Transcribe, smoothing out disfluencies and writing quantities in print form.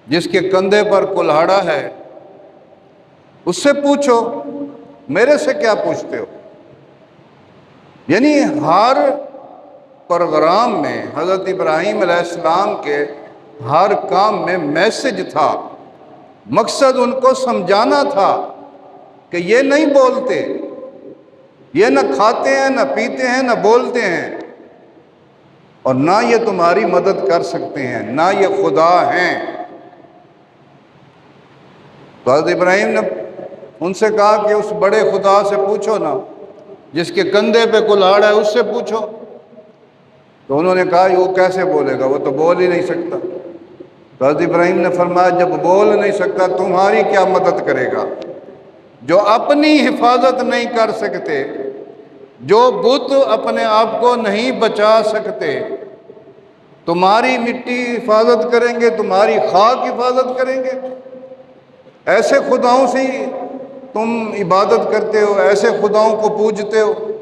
جس کے کندھے پر کلہاڑا ہے، اس سے پوچھو، میرے سے کیا پوچھتے ہو؟ یعنی ہر پروگرام میں حضرت ابراہیم علیہ السلام کے ہر کام میں میسج تھا، مقصد ان کو سمجھانا تھا کہ یہ نہیں بولتے، یہ نہ کھاتے ہیں، نہ پیتے ہیں، نہ بولتے ہیں، اور نہ یہ تمہاری مدد کر سکتے ہیں، نہ یہ خدا ہیں۔ تو حضرت ابراہیم نے ان سے کہا کہ اس بڑے خدا سے پوچھو نا، جس کے کندھے پہ کلہاڑا ہے، اس سے پوچھو۔ تو انہوں نے کہا وہ کیسے بولے گا، وہ تو بول ہی نہیں سکتا۔ تو حضرت ابراہیم نے فرمایا جب بول نہیں سکتا تمہاری کیا مدد کرے گا؟ جو اپنی حفاظت نہیں کر سکتے، جو بت اپنے آپ کو نہیں بچا سکتے، تمہاری مٹی حفاظت کریں گے، تمہاری خاک حفاظت کریں گے؟ ایسے خداؤں سے ہی تم عبادت کرتے ہو، ایسے خداؤں کو پوجتے ہو۔